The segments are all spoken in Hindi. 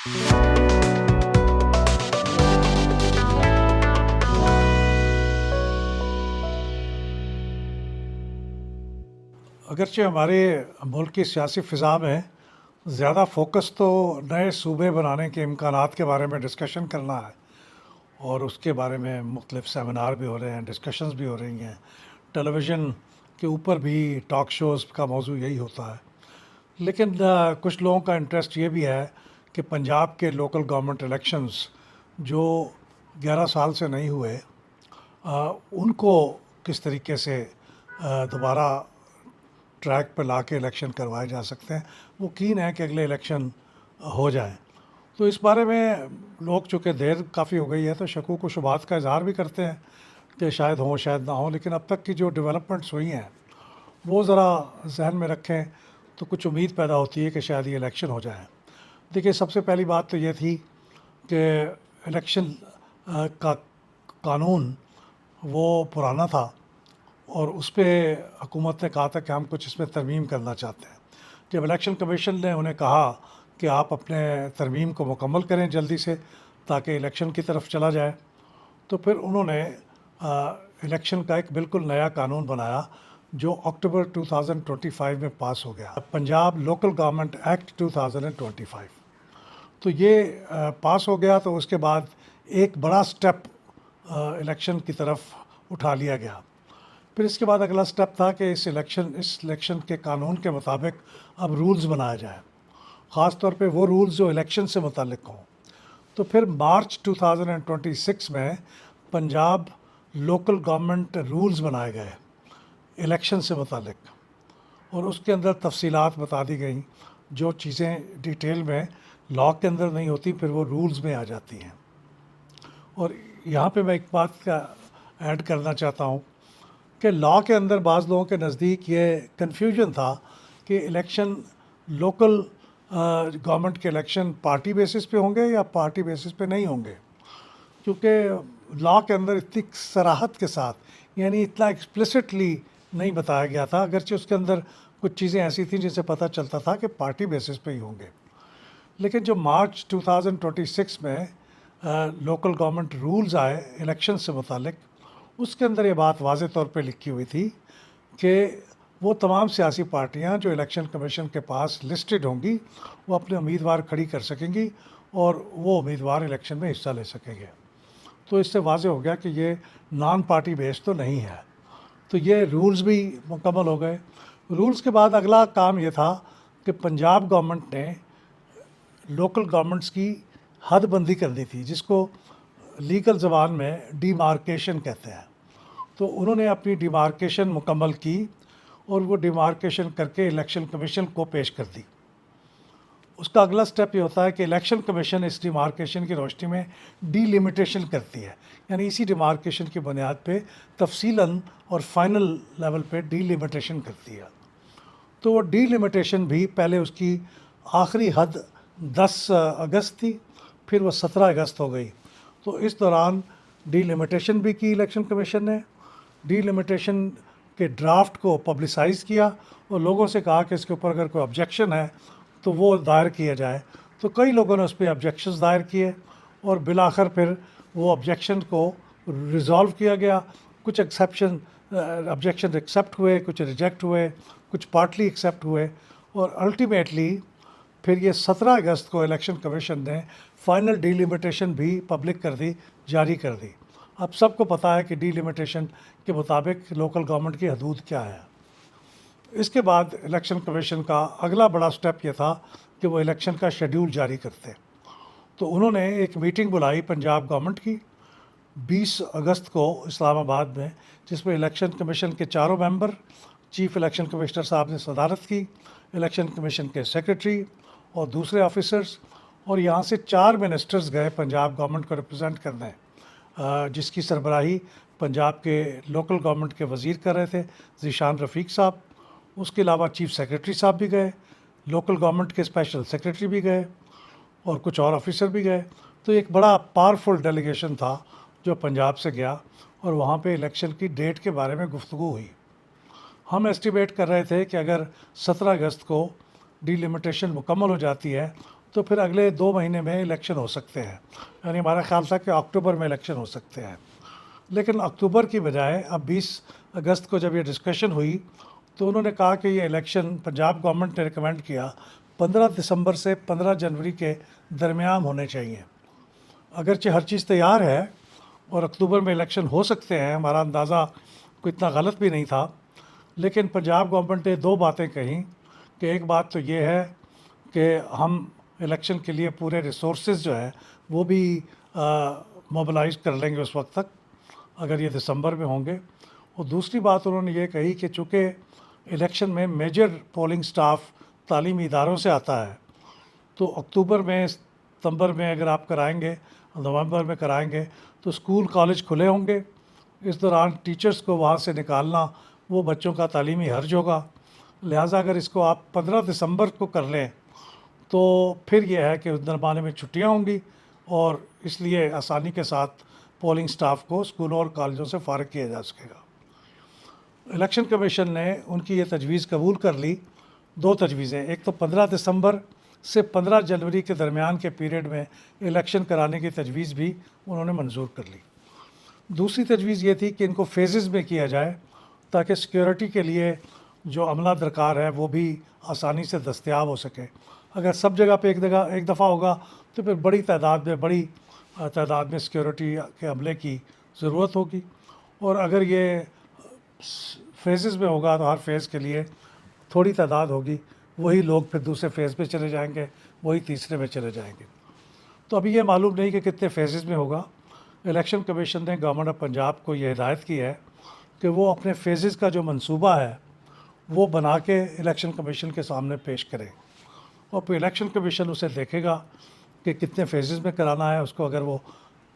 अगरचे हमारे मुल्क की सियासी फ़िज़ा में ज़्यादा फ़ोकस तो नए सूबे बनाने के इम्कानात के बारे में डिस्कशन करना है और उसके बारे में मुख्तलिफ़ सेमिनार भी हो रहे हैं, डिस्कशंस भी हो रही हैं। टेलीविज़न के ऊपर भी टॉक शोज़ का मौजू यही होता है। लेकिन कुछ लोगों का इंटरेस्ट ये भी है कि पंजाब के लोकल गवर्नमेंट इलेक्शंस जो 11 साल से नहीं हुए, उनको किस तरीके से दोबारा ट्रैक पर ला के इलेक्शन करवाए जा सकते हैं। वो कीन है कि अगले इलेक्शन हो जाए। तो इस बारे में लोग, चूँकि देर काफ़ी हो गई है, तो शकूक व शुबहात का इज़हार भी करते हैं कि शायद हों शायद ना हों, लेकिन अब तक की जो डेवलपमेंट्स हुई हैं वो ज़रा जहन में रखें तो कुछ उम्मीद पैदा होती है कि शायद ये इलेक्शन हो जाए। देखिए, सबसे पहली बात तो ये थी कि इलेक्शन का कानून वो पुराना था और उस पे हुकूमत ने कहा था कि हम कुछ इसमें तरमीम करना चाहते हैं। जब इलेक्शन कमीशन ने उन्हें कहा कि आप अपने तरमीम को मुकम्मल करें जल्दी से ताकि इलेक्शन की तरफ चला जाए, तो फिर उन्होंने इलेक्शन का एक बिल्कुल नया कानून बनाया जो अक्टूबर 2025 में पास हो गया, पंजाब लोकल गवर्नमेंट एक्ट 2025। तो ये पास हो गया, तो उसके बाद एक बड़ा स्टेप इलेक्शन की तरफ उठा लिया गया। फिर इसके बाद अगला स्टेप था कि इस इलेक्शन के कानून के मुताबिक अब रूल्स बनाया जाए, ख़ास तौर पे वो रूल्स जो इलेक्शन से मुतालिक हों। तो फिर मार्च 2026 में पंजाब लोकल गवर्नमेंट रूल्स बनाए गए इलेक्शन से मुतालिक, और उसके अंदर तफसीलात बता दी गई। जो चीज़ें डिटेल में लॉ के अंदर नहीं होती, फिर वो रूल्स में आ जाती हैं। और यहाँ पे मैं एक बात का ऐड करना चाहता हूँ कि लॉ के अंदर बाज़ लोगों के नज़दीक ये कन्फ्यूजन था कि इलेक्शन लोकल गवर्नमेंट के इलेक्शन पार्टी बेसिस पे होंगे या पार्टी बेसिस पे नहीं होंगे, क्योंकि लॉ के अंदर इतनी सराहत के साथ, यानी इतना एक्सप्लिसिटली नहीं बताया गया था, अगरचे उसके अंदर कुछ चीज़ें ऐसी थी जिससे पता चलता था कि पार्टी बेसिस पे ही होंगे। लेकिन जो मार्च 2026 में लोकल गवर्नमेंट रूल्स आए इलेक्शन से मुतालिक, उसके अंदर ये बात वाज़े तौर पे लिखी हुई थी कि वो तमाम सियासी पार्टियां जो इलेक्शन कमीशन के पास लिस्टेड होंगी वो अपने उम्मीदवार खड़ी कर सकेंगी और वो उम्मीदवार इलेक्शन में हिस्सा ले सकेंगे। तो इससे वाज़े हो गया कि ये नॉन पार्टी बेस्ड तो नहीं है। तो ये रूल्स भी मुकम्मल हो गए। रूल्स के बाद अगला काम ये था कि पंजाब गवर्नमेंट ने लोकल गवर्नमेंट्स की हदबंदी करनी थी, जिसको लीगल ज़बान में डिमार्केशन कहते हैं। तो उन्होंने अपनी डिमार्केशन मुकम्मल की और वो डिमार्केशन करके इलेक्शन कमीशन को पेश कर दी। उसका अगला स्टेप ये होता है कि इलेक्शन कमीशन इस डिमार्केशन की रोशनी में डीलिमिटेशन करती है, यानी इसी डिमार्केशन की बुनियाद पे तफसीलन और फाइनल लेवल पे डीलिमिटेशन करती है। तो वो डीलिमिटेशन भी पहले उसकी आखिरी हद 10 अगस्त थी, फिर वो 17 अगस्त हो गई। तो इस दौरान डीलिमिटेशन भी की इलेक्शन कमीशन ने। डीलिमिटेशन के ड्राफ्ट को पब्लिसाइज़ किया और लोगों से कहा कि इसके ऊपर अगर कोई ऑब्जेक्शन है तो वो दायर किया जाए। तो कई लोगों ने उस पर ऑब्जेक्शंस दायर किए और बिलाखिर फिर वो ऑब्जेक्शन को रिज़ॉल्व किया गया। कुछ ऑब्जेक्शन एक्सेप्ट हुए, कुछ रिजेक्ट हुए, कुछ पार्टली एक्सेप्ट हुए, और अल्टीमेटली फिर ये 17 अगस्त को इलेक्शन कमीशन ने फाइनल डीलिमिटेशन भी पब्लिक कर दी, जारी कर दी। अब सबको पता है कि डीलिमिटेशन के मुताबिक लोकल गवर्नमेंट की हदूद क्या है। इसके बाद इलेक्शन कमीशन का अगला बड़ा स्टेप ये था कि वो इलेक्शन का शेड्यूल जारी करते। तो उन्होंने एक मीटिंग बुलाई पंजाब गवर्नमेंट की 20 अगस्त को इस्लामाबाद में, जिसमें इलेक्शन कमीशन के चारों मेंबर, चीफ इलेक्शन कमिश्नर साहब ने सदारत की, इलेक्शन कमीशन के सेक्रेटरी और दूसरे ऑफिसर्स, और यहाँ से 4 मिनिस्टर्स गए पंजाब गवर्नमेंट को रिप्रेजेंट करने, जिसकी सरबराही पंजाब के लोकल गवर्नमेंट के वज़ीर कर रहे थे, ज़ीशान रफ़ीक साहब। उसके अलावा चीफ सेक्रेटरी साहब भी गए, लोकल गवर्नमेंट के स्पेशल सेक्रेटरी भी गए और कुछ और ऑफिसर भी गए। तो एक बड़ा पावरफुल डेलीगेशन था जो पंजाब से गया और वहाँ पे इलेक्शन की डेट के बारे में गुफ्तगू हुई। हम एस्टिमेट कर रहे थे कि अगर 17 अगस्त को डीलिमिटेशन मुकम्मल हो जाती है तो फिर अगले 2 महीने में इलेक्शन हो सकते हैं। यानी हमारा ख़्याल था कि अक्टूबर में इलेक्शन हो सकते हैं। लेकिन अक्टूबर की बजाय अब 20 अगस्त को जब ये डिस्कशन हुई तो उन्होंने कहा कि ये इलेक्शन पंजाब गवर्नमेंट ने रिकमेंड किया 15 दिसंबर से 15 जनवरी के दरमियान होने चाहिए। अगरचे हर चीज़ तैयार है और अक्टूबर में इलेक्शन हो सकते हैं, हमारा अंदाज़ा कोई इतना गलत भी नहीं था, लेकिन पंजाब गवर्नमेंट ने 2 बातें कहीं कि एक बात तो ये है कि हम इलेक्शन के लिए पूरे रिसोर्सेज जो है वो भी मोबिलाइज़ कर लेंगे उस वक्त तक, अगर ये दिसंबर में होंगे। और दूसरी बात उन्होंने ये कही कि चूँकि इलेक्शन में मेजर पोलिंग स्टाफ तालीमी इदारों से आता है, तो अक्टूबर में सितंबर में अगर आप कराएंगे, नवंबर में कराएंगे, तो स्कूल कॉलेज खुले होंगे। इस दौरान टीचर्स को वहाँ से निकालना वो बच्चों का तालीमी हर्ज होगा। लिहाजा अगर इसको आप 15 दिसंबर को कर लें तो फिर यह है कि उस दरमियान में छुट्टियाँ होंगी और इसलिए आसानी के साथ पोलिंग स्टाफ को स्कूलों और कॉलेजों से फ़ारिग किया जा सकेगा। इलेक्शन कमीशन ने उनकी ये तजवीज़ कबूल कर ली। 2 तजवीज़ें, एक तो 15 दिसंबर से 15 जनवरी के दरमियान के पीरियड में इलेक्शन कराने की तजवीज़ भी उन्होंने मंजूर कर ली। दूसरी तजवीज़ ये थी कि इनको फेजेज़ में किया जाए ताकि सिक्योरिटी के लिए जो अमला दरकार है वो भी आसानी से दस्तयाब हो सके। अगर सब जगह पे एक दफ़ा होगा तो फिर बड़ी तादाद में सिक्योरिटी के अमले की ज़रूरत होगी, और अगर ये फेजेज़ में होगा तो हर फेज़ के लिए थोड़ी तादाद होगी, वही लोग फिर दूसरे फेज़ पे चले जाएंगे, वही तीसरे में चले जाएंगे। तो अभी ये मालूम नहीं कि कितने फेजेज़ में होगा। इलेक्शन कमीशन ने गवर्नमेंट ऑफ पंजाब को ये हिदायत की है कि वो अपने फेजेज़ का जो मंसूबा है वो बना के इलेक्शन कमीशन के सामने पेश करें, और फिर इलेक्शन कमीशन उसे देखेगा कि कितने फेजेज़ में कराना है उसको। अगर वो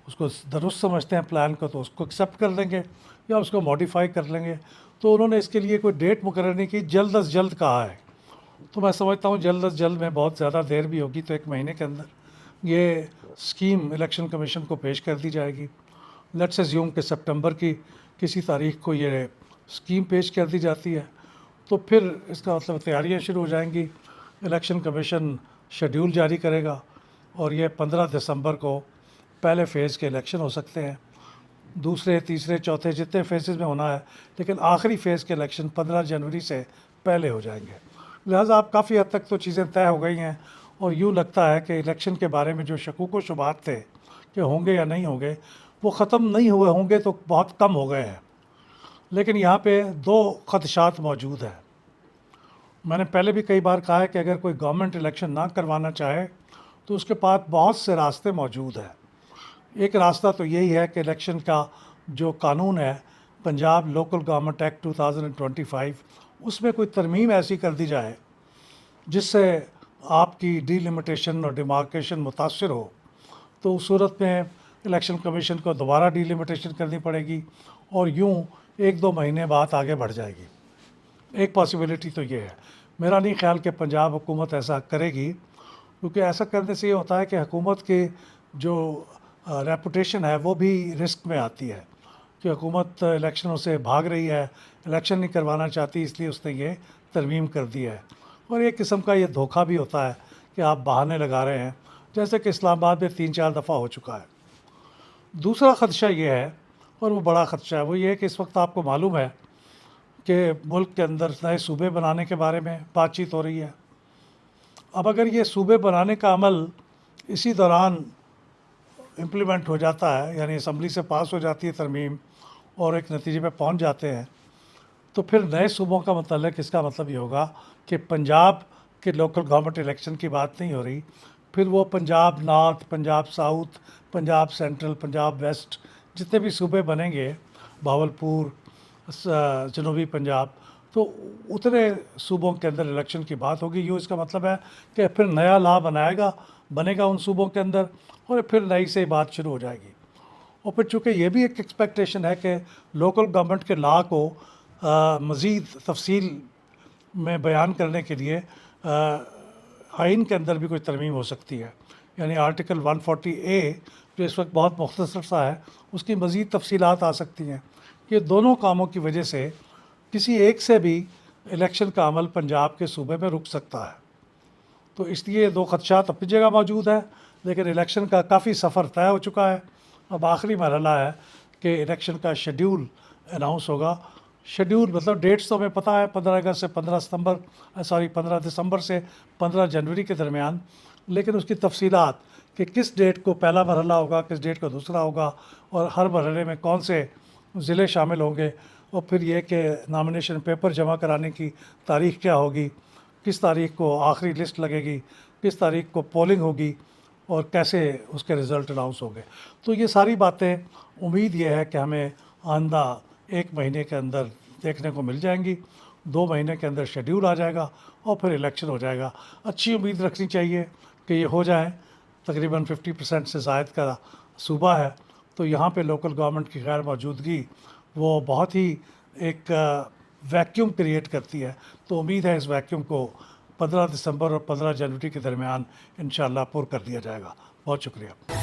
उसको दुरुस्त समझते हैं प्लान को तो उसको एक्सेप्ट कर लेंगे या उसको मॉडिफाई कर लेंगे। तो उन्होंने इसके लिए कोई डेट मुकर्रर नहीं की, जल्द अज़ जल्द कहा है। तो मैं समझता हूँ जल्द अज़ जल्द में बहुत ज़्यादा देर भी होगी, तो 1 महीने के अंदर ये स्कीम इलेक्शन कमीशन को पेश कर दी जाएगी। लेट्स अज्यूम कि सितंबर की किसी तारीख को ये स्कीम पेश कर दी जाती है, तो फिर इसका मतलब तैयारियाँ शुरू हो जाएंगी। इलेक्शन कमीशन शेड्यूल जारी करेगा और ये 15 दिसंबर को पहले फ़ेज़ के इलेक्शन हो सकते हैं, दूसरे, तीसरे, चौथे जितने फेजेज़ में होना है, लेकिन आखिरी फ़ेज़ के इलेक्शन 15 जनवरी से पहले हो जाएंगे। लिहाजा अब काफ़ी हद तक तो चीज़ें तय हो गई हैं, और यूँ लगता है कि इलेक्शन के बारे में जो शकूक व शुबहात थे कि होंगे या नहीं होंगे, वो ख़त्म नहीं हुए होंगे तो बहुत कम हो गए हैं। लेकिन यहाँ पे 2 ख़दशात मौजूद हैं। मैंने पहले भी कई बार कहा है कि अगर कोई गवर्नमेंट इलेक्शन ना करवाना चाहे तो उसके पास बहुत से रास्ते मौजूद हैं। एक रास्ता तो यही है कि इलेक्शन का जो कानून है, पंजाब लोकल गवर्नमेंट एक्ट 2025, उसमें कोई तरमीम ऐसी कर दी जाए जिससे आपकी डीलिमिटेशन और डिमार्केशन मुतासर हो। तो उस सूरत में इलेक्शन कमीशन को दोबारा डीलिमिटेशन करनी पड़ेगी और यूँ 1-2 महीने बाद आगे बढ़ जाएगी। एक पॉसिबिलिटी तो ये है। मेरा नहीं ख्याल कि पंजाब हुकूमत ऐसा करेगी, क्योंकि ऐसा करने से ये होता है कि हुकूमत की जो रेपुटेशन है वो भी रिस्क में आती है कि हुकूमत इलेक्शनों से भाग रही है, इलेक्शन नहीं करवाना चाहती, इसलिए उसने ये तरमीम कर दी है। और एक किस्म का ये धोखा भी होता है कि आप बहाने लगा रहे हैं, जैसे कि इस्लामाबाद में 3-4 दफ़ा हो चुका है। दूसरा ख़दशा ये है, और वो बड़ा ख़दशा है, वो ये है कि इस वक्त आपको मालूम है कि मुल्क के अंदर नए सूबे बनाने के बारे में बातचीत हो रही है। अब अगर ये सूबे बनाने का अमल इसी दौरान इम्प्लीमेंट हो जाता है, यानी असम्बली से पास हो जाती है तरमीम और एक नतीजे पे पहुंच जाते हैं, तो फिर नए सूबों का मतलब इसका मतलब ये होगा कि पंजाब के लोकल गवर्नमेंट इलेक्शन की बात नहीं हो रही, फिर वो Punjab north, Punjab south, Punjab central, Punjab west, जितने भी सूबे बनेंगे, भावलपुर, जनूबी पंजाब, तो उतने सूबों के अंदर इलेक्शन की बात होगी। यूँ इसका मतलब है कि फिर नया लॉ बनेगा उन सूबों के अंदर, और फिर नई से बात शुरू हो जाएगी। और फिर चूँकि ये भी एक एक्सपेक्टेशन है कि लोकल गवर्नमेंट के लॉ को मज़ीद तफसील में बयान करने के लिए आइन के अंदर भी कोई तरमीम हो सकती है, यानी आर्टिकल 140A जो इस वक्त बहुत मुख्तसर सा है, उसकी मज़ीद तफसीलात आ सकती हैं। ये दोनों कामों की वजह से किसी एक से भी इलेक्शन का अमल पंजाब के सूबे में रुक सकता है। तो इसलिए दो खदशात अपनी जगह मौजूद है, लेकिन इलेक्शन का काफ़ी सफ़र तय हो चुका है। अब आखिरी मरहला है कि इलेक्शन का शेड्यूल अनाउंस होगा। शेड्यूल मतलब डेट्स तो हमें पता है, 15 अगस्त से 15 दिसंबर से 15 जनवरी के दरमियान, लेकिन उसकी तफसीलात कि किस डेट को पहला मरहला होगा, किस डेट को दूसरा होगा, और हर मरहले में कौन से ज़िले शामिल होंगे, और फिर ये कि नामिनेशन पेपर जमा कराने की तारीख़ क्या होगी, किस तारीख़ को आखिरी लिस्ट लगेगी, किस तारीख़ को पोलिंग होगी, और कैसे उसके रिज़ल्ट अनाउंस होंगे। तो ये सारी बातें उम्मीद ये है कि हमें आइंदा 1 महीने के अंदर देखने को मिल जाएंगी। 2 महीने के अंदर शेड्यूल आ जाएगा और फिर इलेक्शन हो जाएगा। अच्छी उम्मीद रखनी चाहिए कि ये हो जाए। तकरीबन 50% से ज़ायद का सूबा है, तो यहाँ पे लोकल गवर्नमेंट की गैर मौजूदगी वो बहुत ही एक वैक्यूम क्रिएट करती है। तो उम्मीद है इस वैक्यूम को 15 दिसंबर और 15 जनवरी के दरमियान इंशाअल्लाह पुर कर दिया जाएगा। बहुत शुक्रिया।